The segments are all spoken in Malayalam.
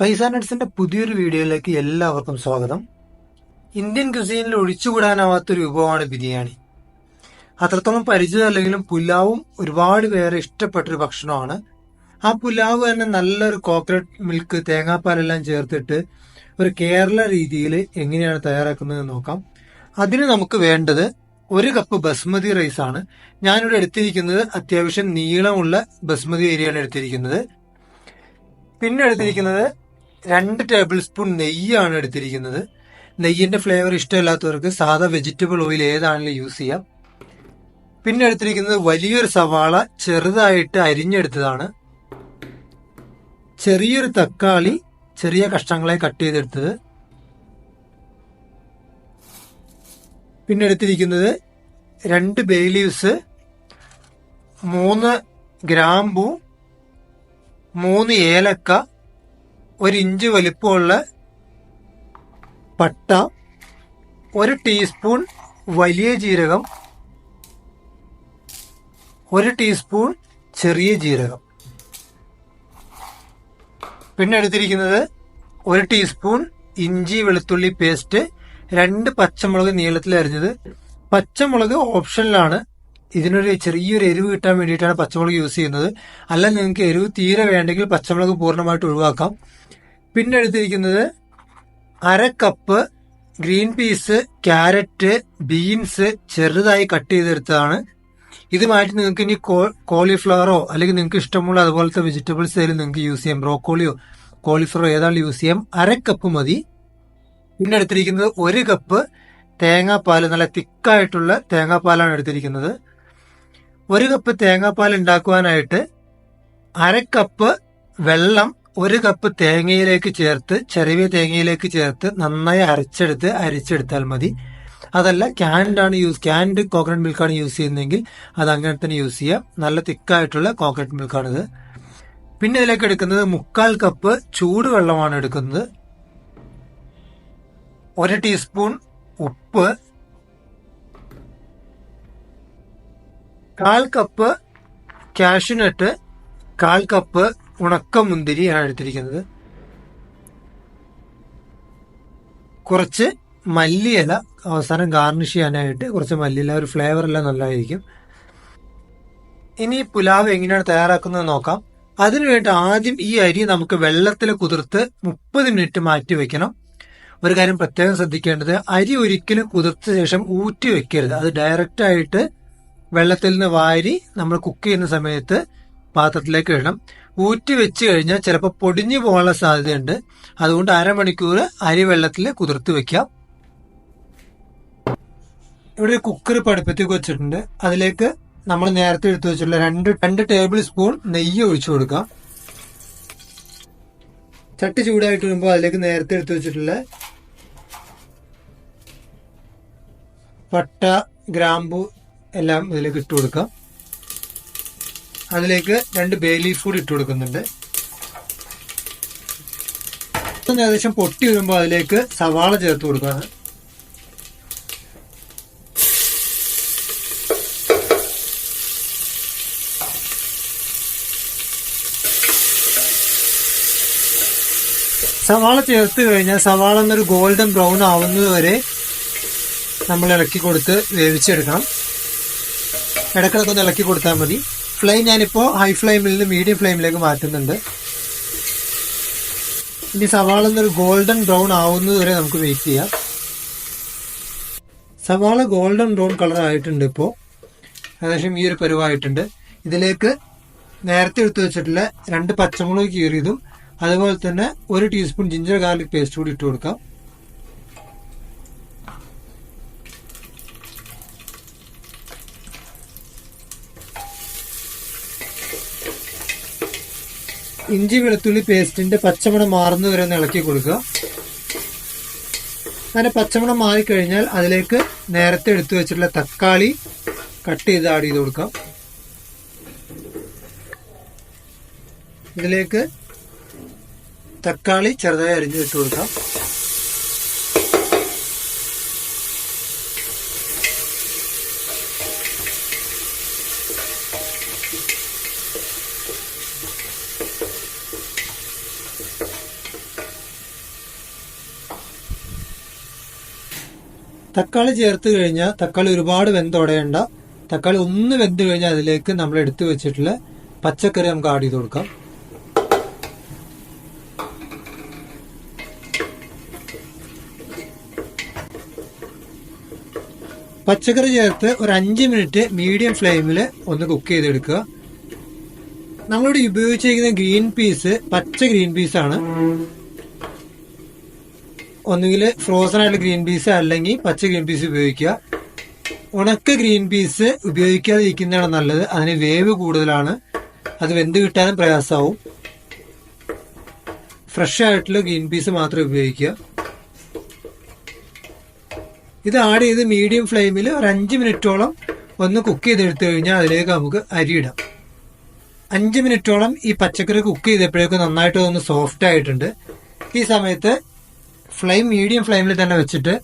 പൈസ നട്ട്സിന്റെ പുതിയൊരു വീഡിയോയിലേക്ക് എല്ലാവർക്കും സ്വാഗതം. ഇന്ത്യൻ ക്യുസീനിൽ ഒഴിച്ചുകൂടാനാവാത്തൊരു വിഭവമാണ് ബിരിയാണി. അത്രത്തോളം പരിചിതമല്ലെങ്കിലും പുലാവും ഒരുപാട് പേരെ ഇഷ്ടപ്പെട്ടൊരു ഭക്ഷണമാണ്. ആ പുലാവ് തന്നെ നല്ലൊരു കോക്കനട്ട് മിൽക്ക്, തേങ്ങാപ്പാലെല്ലാം ചേർത്തിട്ട് ഒരു കേരള രീതിയിൽ എങ്ങനെയാണ് തയ്യാറാക്കുന്നത് നോക്കാം. അതിന് നമുക്ക് വേണ്ടത് 1 കപ്പ് ബസ്മതി റൈസ് ആണ്. ഞാനിവിടെ എടുത്തിരിക്കുന്നത് അത്യാവശ്യം നീളമുള്ള ബസ്മതി അരിയാണ് എടുത്തിരിക്കുന്നത്. പിന്നെ എടുത്തിരിക്കുന്നത് 2 ടേബിൾ സ്പൂൺ നെയ്യാണ് എടുത്തിരിക്കുന്നത്. നെയ്യിന്റെ ഫ്ലേവർ ഇഷ്ടമില്ലാത്തവർക്ക് സാധാ വെജിറ്റബിൾ ഓയിൽ ഏതാണെങ്കിലും യൂസ് ചെയ്യാം. പിന്നെ എടുത്തിരിക്കുന്നത് വലിയൊരു സവാള ചെറുതായിട്ട് അരിഞ്ഞെടുത്തതാണ്. ചെറിയൊരു തക്കാളി ചെറിയ കഷ്ണങ്ങളായി കട്ട് ചെയ്തെടുത്തത്. പിന്നെ എടുത്തിരിക്കുന്നത് 2 ബേ ലീവ്സ്, 3 ഗ്രാമ്പൂ, 3 ഏലക്ക, 1 ഇഞ്ച് വലിപ്പമുള്ള പട്ട, 1 ടീസ്പൂൺ വലിയ ജീരകം, 1 ടീസ്പൂൺ ചെറിയ ജീരകം. പിന്നെ എടുത്തിരിക്കുന്നത് 1 ടീസ്പൂൺ ഇഞ്ചി വെളുത്തുള്ളി പേസ്റ്റ്, 2 പച്ചമുളക് നീളത്തിൽ അരിഞ്ഞത്. പച്ചമുളക് ഓപ്ഷനിലാണ്. ഇതിനൊരു ചെറിയൊരു എരിവ് കിട്ടാൻ വേണ്ടിയിട്ടാണ് പച്ചമുളക് യൂസ് ചെയ്യുന്നത്. അല്ല നിങ്ങൾക്ക് എരിവ് തീരെ വേണ്ടെങ്കിൽ പച്ചമുളക് പൂർണ്ണമായിട്ട് ഒഴിവാക്കാം. പിന്നെ എടുത്തിരിക്കുന്നത് 1/2 cup green peas, carrot, beans ചെറുതായി കട്ട് ചെയ്തെടുത്തതാണ്. ഇതുമായിട്ട് നിങ്ങൾക്ക് ഇനി കോളിഫ്ലവറോ അല്ലെങ്കിൽ നിങ്ങൾക്ക് ഇഷ്ടമുള്ള അതുപോലത്തെ വെജിറ്റബിൾസ് ഏതായാലും നിങ്ങൾക്ക് യൂസ് ചെയ്യാം. ബ്രോക്കോളിയോ കോളിഫ്ലവറോ ഏതായാലും യൂസ് ചെയ്യാം. 1/2 കപ്പ് മതി. പിന്നെ എടുത്തിരിക്കുന്നത് 1 കപ്പ് തേങ്ങാപ്പാൽ, നല്ല തിക്കായിട്ടുള്ള തേങ്ങാപ്പാലാണ് എടുത്തിരിക്കുന്നത്. 1 കപ്പ് തേങ്ങാപ്പാൽ ഉണ്ടാക്കുവാനായിട്ട് 1/2 കപ്പ് വെള്ളം 1 കപ്പ് തേങ്ങയിലേക്ക് ചേർത്ത്, ചെറിയ തേങ്ങയിലേക്ക് ചേർത്ത് നന്നായി അരിച്ചെടുത്താൽ മതി. അതല്ല ക്യാൻഡ് കോക്കനട്ട് മിൽക്കാണ് യൂസ് ചെയ്യുന്നതെങ്കിൽ അത് അങ്ങനെ തന്നെ യൂസ് ചെയ്യാം. നല്ല തിക്കായിട്ടുള്ള കോക്കനട്ട് മിൽക്കാണിത്. പിന്നെ ഇതിലേക്ക് എടുക്കുന്നത് 1/4 കപ്പ് ചൂടുവെള്ളമാണ് എടുക്കുന്നത്. 1 ടീസ്പൂൺ ഉപ്പ്, 1/4 കപ്പ് കാഷ്യൂനട്ട്, 1/4 കപ്പ് ഉണക്കമുന്തിരിയാണ് എടുത്തിരിക്കുന്നത്. കുറച്ച് മല്ലിയില അവസാനം ഗാർണിഷ് ചെയ്യാനായിട്ട് കുറച്ച് മല്ലിയില, ഒരു ഫ്ലേവർ എല്ലാം നല്ലതായിരിക്കും. ഇനി പുലാവ് എങ്ങനെയാണ് തയ്യാറാക്കുന്നത് നോക്കാം. അതിനുവേണ്ടി ആദ്യം ഈ അരി നമുക്ക് വെള്ളത്തിൽ കുതിർത്ത് 30 മിനിറ്റ് മാറ്റി വെക്കണം. ഒരു കാര്യം പ്രത്യേകം ശ്രദ്ധിക്കേണ്ടത്, അരി ഒരിക്കലും കുതിർത്ത ശേഷം ഊറ്റി വെക്കരുത്. അത് ഡയറക്റ്റ് ആയിട്ട് വെള്ളത്തിൽ നിന്ന് വാരി നമ്മൾ കുക്ക് ചെയ്യുന്ന സമയത്ത് പാത്രത്തിലേക്ക് ഇടണം. ഊറ്റി വെച്ച് കഴിഞ്ഞാൽ ചിലപ്പോൾ പൊടിഞ്ഞു പോകാനുള്ള സാധ്യതയുണ്ട്. അതുകൊണ്ട് 1/2 മണിക്കൂർ അരി വെള്ളത്തിൽ കുതിർത്ത് വെക്കാം. ഇവിടെ ഒരു കുക്കർ അടുപ്പത്തേക്ക് വെച്ചിട്ടുണ്ട്. അതിലേക്ക് നമ്മൾ നേരത്തെ എടുത്തു വെച്ചിട്ടുള്ള 2 ടേബിൾ സ്പൂൺ നെയ്യ് ഒഴിച്ചു കൊടുക്കാം. ചട്ടി ചൂടായിട്ട് വരുമ്പോൾ അതിലേക്ക് നേരത്തെ എടുത്തു വെച്ചിട്ടുള്ള പട്ട, ഗ്രാമ്പു എല്ലാം ഇതിലേക്ക് ഇട്ട് കൊടുക്കാം. അതിലേക്ക് 2 ബേ ലീഫ് കൂടി ഇട്ട് കൊടുക്കുന്നുണ്ട്. ഏകദേശം പൊട്ടി വരുമ്പോൾ അതിലേക്ക് സവാള ചേർത്ത് കൊടുക്കുകയാണ്. സവാള ചേർത്ത് കഴിഞ്ഞാൽ സവാള എന്നൊരു ഗോൾഡൻ ബ്രൗൺ ആവുന്നത് വരെ നമ്മൾ ഇളക്കി കൊടുത്ത് വേവിച്ചെടുക്കണം. ഇടക്കിടക്ക് ഒന്ന് ഇളക്കി കൊടുത്താൽ മതി. ഫ്ലെയിം ഞാനിപ്പോൾ ഹൈ ഫ്ലെയിമിൽ നിന്ന് മീഡിയം ഫ്ലെയിമിലേക്ക് മാറ്റുന്നുണ്ട്. ഇനി സവാള എന്നൊരു ഗോൾഡൻ ബ്രൗൺ ആവുന്നത് വരെ നമുക്ക് വെയിറ്റ് ചെയ്യാം. സവാള ഗോൾഡൻ ബ്രൗൺ കളർ ആയിട്ടുണ്ട്. ഇപ്പോൾ ഏകദേശം ഈ ഒരു പരുവായിട്ടുണ്ട്. ഇതിലേക്ക് നേരത്തെ എടുത്തു വെച്ചിട്ടുള്ള 2 പച്ചമുളക് കീറിയതും അതുപോലെ തന്നെ 1 ടീസ്പൂൺ ജിഞ്ചർ ഗാർലിക് പേസ്റ്റ് കൂടി ഇട്ട് കൊടുക്കാം. ഇഞ്ചി വെളുത്തുള്ളി പേസ്റ്റിന്റെ പച്ചമണം മാറുന്നവരെ ഒന്ന് ഇളക്കി കൊടുക്കുക. അങ്ങനെ പച്ചമണം മാറിക്കഴിഞ്ഞാൽ അതിലേക്ക് നേരത്തെ എടുത്തു വെച്ചിട്ടുള്ള തക്കാളി കട്ട് ചെയ്ത് ആഡ് ചെയ്ത് കൊടുക്കാം. ഇതിലേക്ക് തക്കാളി ചെറുതായി അരിഞ്ഞ് ഇട്ട് കൊടുക്കാം. തക്കാളി ചേർത്ത് കഴിഞ്ഞാൽ തക്കാളി ഒരുപാട് വെന്തുടയേണ്ട. തക്കാളി ഒന്ന് വെന്ത് കഴിഞ്ഞാൽ അതിലേക്ക് നമ്മൾ എടുത്തു വെച്ചിട്ടുള്ള പച്ചക്കറി നമുക്ക് ആഡ് ചെയ്ത് കൊടുക്കാം. പച്ചക്കറി ചേർത്ത് ഒരു 5 മിനിറ്റ് മീഡിയം ഫ്ലെയിമിൽ ഒന്ന് കുക്ക് ചെയ്തെടുക്കുക. നമ്മളിവിടെ ഉപയോഗിച്ചിരിക്കുന്ന ഗ്രീൻ പീസ് പച്ച ഗ്രീൻ പീസാണ്. ഒന്നുകിൽ ഫ്രോസൺ ആയിട്ടുള്ള ഗ്രീൻ പീസ് അല്ലെങ്കിൽ പച്ച ഗ്രീൻ പീസ് ഉപയോഗിക്കുക. ഉണക്ക ഗ്രീൻ പീസ് ഉപയോഗിക്കാതെ ഇരിക്കുന്നതാണ് നല്ലത്. അതിന് വേവ് കൂടുതലാണ്, അത് വെന്ത് കിട്ടാനും പ്രയാസമാവും. ഫ്രഷ് ആയിട്ടുള്ള ഗ്രീൻ പീസ് മാത്രം ഉപയോഗിക്കുക. ഇത് ആഡ് ചെയ്ത് മീഡിയം ഫ്ലെയിമിൽ ഒരു 5 മിനിറ്റോളം ഒന്ന് കുക്ക് ചെയ്തെടുത്തു കഴിഞ്ഞാൽ അതിലേക്ക് നമുക്ക് അരിയിടാം. 5 മിനിറ്റോളം ഈ പച്ചക്കറി കുക്ക് ചെയ്തപ്പോഴേക്കും നന്നായിട്ട് ഒന്ന് സോഫ്റ്റ് ആയിട്ടുണ്ട്. ഈ സമയത്ത് ഫ്ലെയിം മീഡിയം ഫ്ലെയിമിൽ തന്നെ വെച്ചിട്ട്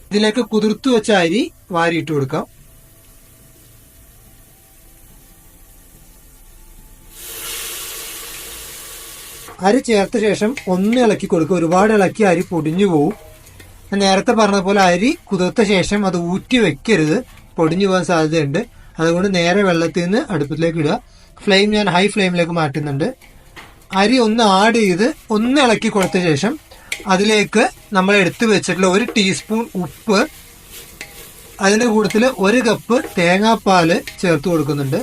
ഇതിലേക്ക് കുതിർത്തു വെച്ച അരി വാരിയിട്ട് കൊടുക്കാം. അരി ചേർത്ത ശേഷം ഒന്ന് ഇളക്കി കൊടുക്കുക. ഒരുപാട് ഇളക്കി അരി പൊടിഞ്ഞു പോവും. നേരത്തെ പറഞ്ഞതുപോലെ അരി കുതിർത്ത ശേഷം അത് ഊറ്റി വെക്കരുത്, പൊടിഞ്ഞു പോകാൻ സാധ്യതയുണ്ട്. അതുകൊണ്ട് നേരെ വെള്ളത്തിൽ നിന്ന് അടുപ്പത്തിലേക്ക് ഇടുക. ഫ്ലെയിം ഞാൻ ഹൈ ഫ്ലെയിമിലേക്ക് മാറ്റുന്നുണ്ട്. അരി ഒന്ന് ആഡ് ചെയ്ത് ഒന്ന് ഇളക്കി കൊടുത്ത ശേഷം അതിലേക്ക് നമ്മൾ എടുത്തു വെച്ചിട്ടുള്ള 1 ടീസ്പൂൺ ഉപ്പ്, അതിന്റെ കൂട്ടത്തിൽ 1 കപ്പ് തേങ്ങാപ്പാല് ചേർത്ത് കൊടുക്കുന്നുണ്ട്.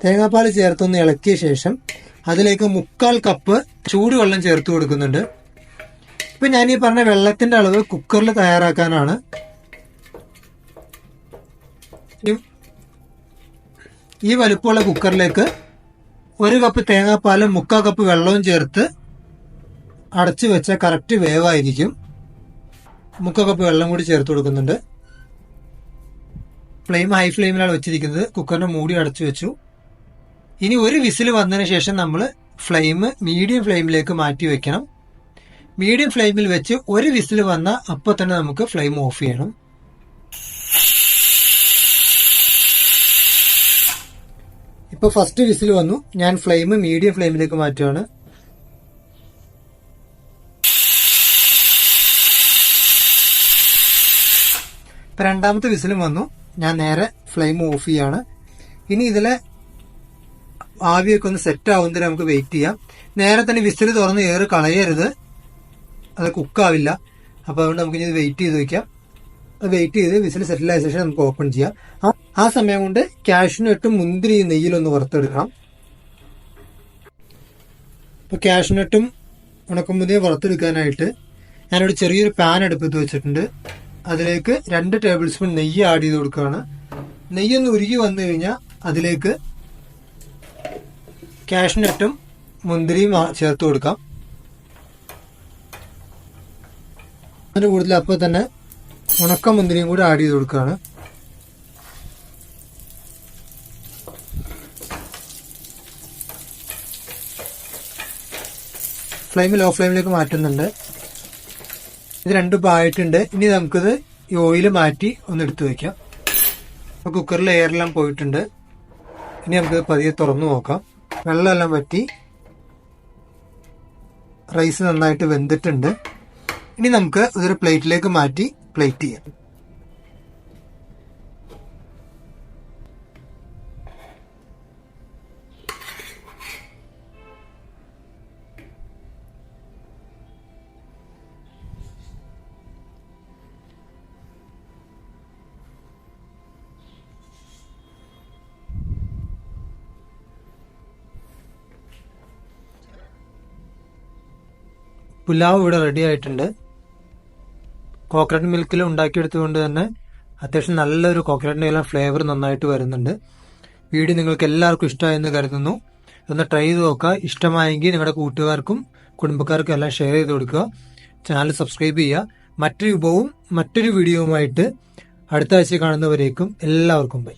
തേങ്ങാപ്പാൽ ചേർത്തൊന്ന് ഇളക്കിയ ശേഷം അതിലേക്ക് 1/4 കപ്പ് ചൂടുവെള്ളം ചേർത്ത് കൊടുക്കുന്നുണ്ട്. ഇപ്പൊ ഞാൻ ഈ പറഞ്ഞ വെള്ളത്തിന്റെ അളവ് കുക്കറിൽ തയ്യാറാക്കാനാണ്. ഈ വലുപ്പമുള്ള കുക്കറിലേക്ക് 1 കപ്പ് തേങ്ങാപ്പാലും 1/4 കപ്പ് വെള്ളവും ചേർത്ത് അടച്ചു വെച്ച കറക്റ്റ് വേവായിരിക്കും. 1/4 കപ്പ് വെള്ളം കൂടി ചേർത്ത് കൊടുക്കുന്നുണ്ട്. ഫ്ലെയിം ഹൈ ഫ്ലെയിമിലാണ് വെച്ചിരിക്കുന്നത്. കുക്കറിന്റെ മൂടി അടച്ചു വെച്ചു. ഇനി 1 വിസിൽ വന്നതിന് ശേഷം നമ്മൾ ഫ്ലെയിം മീഡിയം ഫ്ലെയിമിലേക്ക് മാറ്റി വെക്കണം. മീഡിയം ഫ്ലെയിമിൽ വെച്ച് 1 വിസിൽ വന്ന അപ്പോൾ തന്നെ നമുക്ക് ഫ്ലെയിം ഓഫ് ചെയ്യണം. ഇപ്പൊ ഫസ്റ്റ് വിസിൽ വന്നു. ഞാൻ ഫ്ലെയിം മീഡിയം ഫ്ലെയിമിലേക്ക് മാറ്റുകയാണ്. ഇപ്പൊ രണ്ടാമത്തെ വിസിലും വന്നു. ഞാൻ നേരെ ഫ്ലെയിം ഓഫ് ചെയ്യാണ്. ഇനി ഇതിലെ ആവിയൊക്കെ ഒന്ന് സെറ്റ് ആവുന്നതിന് നമുക്ക് വെയിറ്റ് ചെയ്യാം. നേരെ തന്നെ വിസിൽ തുറന്ന് എയർ കളയരുത്, അത് കുക്കാവില്ല. അപ്പൊ അതുകൊണ്ട് നമുക്ക് ഇനി വെയിറ്റ് ചെയ്ത് വെക്കാം. വെയിറ്റ് ചെയ്ത് വിസിൽ സെറ്റിൽ ആയ ശേഷം നമുക്ക് ഓപ്പൺ ചെയ്യാം. ആ സമയം കൊണ്ട് കാഷ്യൂനട്ടും മുന്തിരി നെയ്യിലൊന്ന് വറുത്തെടുക്കണം. ഇപ്പൊ കാഷ്യൂനട്ടും ഉണക്കമുന്തിരി വറുത്തെടുക്കാനായിട്ട് ഞാനൊരു ചെറിയൊരു പാൻ അടുപ്പത്ത് വെച്ചിട്ടുണ്ട്. അതിലേക്ക് 2 ടേബിൾ സ്പൂൺ നെയ്യ് ആഡ് ചെയ്ത് കൊടുക്കുകയാണ്. നെയ്യൊന്ന് ഉരുകി വന്നു കഴിഞ്ഞാൽ അതിലേക്ക് കാഷ്യൂനട്ടും മുന്തിരിയും ചേർത്ത് കൊടുക്കാം. അതിന്റെ കൂടുതൽ അപ്പോൾ തന്നെ ഉണക്ക മുന്തിരിയും കൂടി ആഡ് ചെയ്ത് കൊടുക്കുകയാണ്. ഫ്ലെയിം ലോ ഫ്ലെയിമിലേക്ക് മാറ്റുന്നുണ്ട്. ഇത് രണ്ടും ആയിട്ടുണ്ട്. ഇനി നമുക്കിത് ഈ ഓയിൽ മാറ്റി ഒന്ന് എടുത്തു വെക്കാം. അപ്പോൾ കുക്കറിൽ എയറെല്ലാം പോയിട്ടുണ്ട്. ഇനി നമുക്ക് പതിയെ തുറന്നു നോക്കാം. വെള്ളമെല്ലാം വറ്റി റൈസ് നന്നായിട്ട് വെന്തിട്ടുണ്ട്. ഇനി നമുക്ക് ഇതൊരു പ്ലേറ്റിലേക്ക് മാറ്റി പ്ലേറ്റ് ചെയ്യാം. പുലാവ് ഇവിടെ റെഡി ആയിട്ടുണ്ട്. കോക്കനട്ട് മിൽക്കിൽ ഉണ്ടാക്കിയെടുത്തുകൊണ്ട് തന്നെ അത്യാവശ്യം നല്ലൊരു കോക്കനട്ടിൻ്റെ ഫ്ലേവർ നന്നായിട്ട് വരുന്നുണ്ട്. വീഡിയോ നിങ്ങൾക്ക് എല്ലാവർക്കും ഇഷ്ടമായെന്ന് കരുതുന്നു. ഒന്ന് ട്രൈ ചെയ്ത് നോക്കുക. ഇഷ്ടമായെങ്കിൽ നിങ്ങളുടെ കൂട്ടുകാർക്കും കുടുംബക്കാർക്കും എല്ലാം ഷെയർ ചെയ്ത് കൊടുക്കുക. ചാനൽ സബ്സ്ക്രൈബ് ചെയ്യുക. മറ്റൊരു വിഭവവും മറ്റൊരു വീഡിയോവുമായിട്ട് അടുത്ത ആഴ്ച കാണുന്നവരേക്കും എല്ലാവർക്കും ബൈ.